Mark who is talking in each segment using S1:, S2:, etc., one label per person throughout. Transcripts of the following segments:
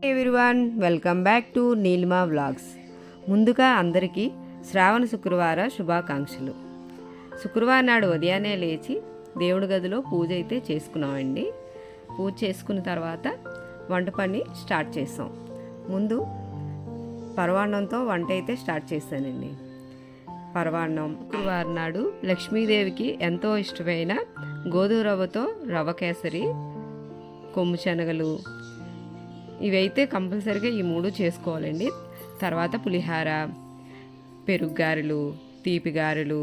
S1: Everyone welcome back to Neelima vlogs. ముందుగా అందరికీ శ్రావణ శుక్రవార శుభాకాంక్షలు. శుక్రవారం నాడు ఉదయాన్నే లేచి దేవుడి గదిలో పూజ అయితే చేసుకున్నామండి. పూజ చేసుకున్న తర్వాత వంట పని స్టార్ట్ చేసాం. ముందు పరవాన్నంతో వంట అయితే స్టార్ట్ చేశానండి. పరవాన్నం శుక్రవారం నాడు లక్ష్మీదేవికి ఎంతో ఇష్టమైన గోధుమ రవ్వతో రవ్వ కేసరి, కొమ్ము శనగలు ఇవైతే కంపల్సరీగా ఈ 3 చేసుకోవాలండి. తర్వాత పులిహార, పెరుగు గారెలు, తీపి గారెలు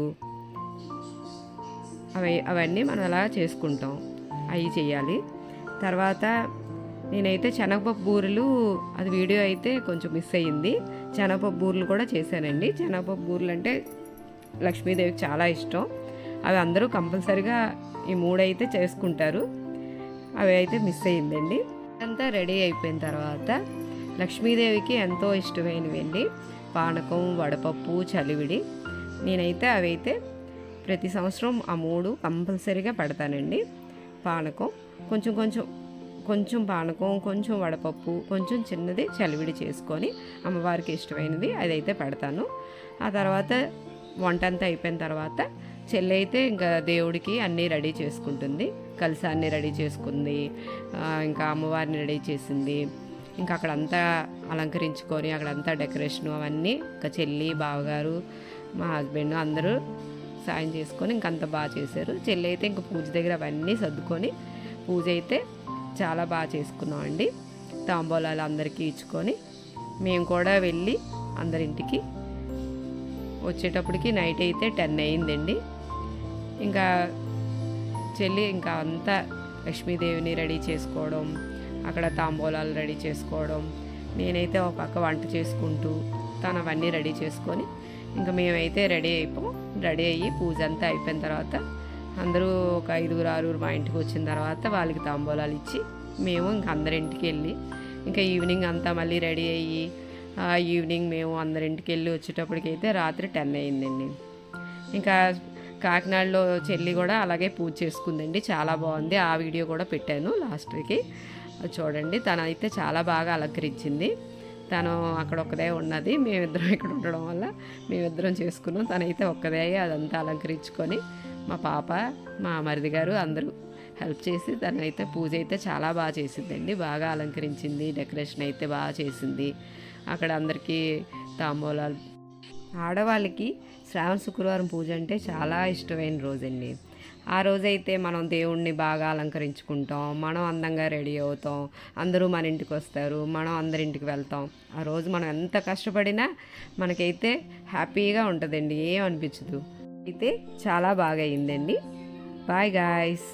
S1: అవన్నీ మనం అలా చేసుకుంటాం. అవి చేయాలి. తర్వాత నేనైతే శనగపప్పు బూరెలు, అది వీడియో అయితే కొంచెం మిస్ అయ్యింది. శనగపప్పు బూరెలు కూడా చేశానండి. శనగపప్పు బూరెలు అంటే లక్ష్మీదేవికి చాలా ఇష్టం. అవి అందరూ కంపల్సరీగా ఈ 3 అయితే చేసుకుంటారు. అవి అయితే మిస్ అయ్యిందండి. అంతా రెడీ అయిపోయిన తర్వాత లక్ష్మీదేవికి ఎంతో ఇష్టమైనవండి పానకం, వడపప్పు, చలివిడి. నేనైతే అవైతే ప్రతి సంవత్సరం ఆ 3 కంపల్సరీగా పెడతానండి. పానకం కొంచెం పానకం, కొంచెం వడపప్పు, కొంచెం చిన్నది చలివిడి చేసుకొని అమ్మవారికి ఇష్టమైనది అదైతే పెడతాను. ఆ తర్వాత వంట అంతా అయిపోయిన తర్వాత చెల్లి అయితే ఇంకా దేవుడికి అన్నీ రెడీ చేసుకుంటుంది. కలశాన్ని రెడీ చేసుకుంది, ఇంకా అమ్మవారిని రెడీ చేసింది. ఇంకా అక్కడంతా అలంకరించుకొని అక్కడంతా డెకరేషను అవన్నీ ఇంకా చెల్లి, బావగారు, మా హస్బెండ్ అందరూ సాయం చేసుకొని ఇంకంత బాగా చేశారు. చెల్లి అయితే ఇంక పూజ దగ్గర అవన్నీ సర్దుకొని పూజ అయితే చాలా బాగా చేసుకున్నామండి. తాంబూలాలు అందరికీ ఇచ్చుకొని మేము కూడా వెళ్ళి అందరింటికి వచ్చేటప్పటికి నైట్ అయితే 10 అయిందండి. ఇంకా చెల్లి ఇంకా అంతా లక్ష్మీదేవిని రెడీ చేసుకోవడం, అక్కడ తాంబూలాలు రెడీ చేసుకోవడం, నేనైతే ఒక పక్క వంట చేసుకుంటూ తను అవన్నీ రెడీ చేసుకొని ఇంకా మేమైతే రెడీ అయ్యి పూజ అంతా అయిపోయిన తర్వాత అందరూ ఒక 5-6 మా ఇంటికి వచ్చిన తర్వాత వాళ్ళకి తాంబూలాలు ఇచ్చి మేము ఇంకా అందరింటికి వెళ్ళి ఇంకా ఈవినింగ్ అంతా మళ్ళీ రెడీ అయ్యి ఈవినింగ్ మేము అందరింటికి వెళ్ళి వచ్చేటప్పటికైతే రాత్రి 10 అయిందండి. ఇంకా కాకినాడలో చెల్లి కూడా అలాగే పూజ చేసుకుందండి. చాలా బాగుంది. ఆ వీడియో కూడా పెట్టాను లాస్ట్కి, అది చూడండి. తను అయితే చాలా బాగా అలంకరించింది. తను అక్కడ ఒక్కదే ఉన్నది, మేమిద్దరం ఇక్కడ ఉండడం వల్ల మేమిద్దరం చేసుకున్నాం. తనైతే ఒక్కదే అదంతా అలంకరించుకొని మా పాప, మా మరిది గారు అందరూ హెల్ప్ చేసి తనైతే పూజ అయితే చాలా బాగా చేసిందండి. బాగా అలంకరించింది, డెకరేషన్ అయితే బాగా చేసింది. అక్కడ అందరికీ తాంబూలాలు. ఆడవాళ్ళకి శ్రావణ శుక్రవారం పూజ అంటే చాలా ఇష్టమైన రోజండి. ఆ రోజైతే మనం దేవుణ్ణి బాగా అలంకరించుకుంటాం, మనం అందంగా రెడీ అవుతాం, అందరూ మన ఇంటికి వస్తారు, మనం అందరింటికి వెళ్తాం. ఆ రోజు మనం ఎంత కష్టపడినా మనకైతే హ్యాపీగా ఉంటుందండి, ఏం అనిపించదు. అయితే చాలా బాగా అయిందండి. Bye guys.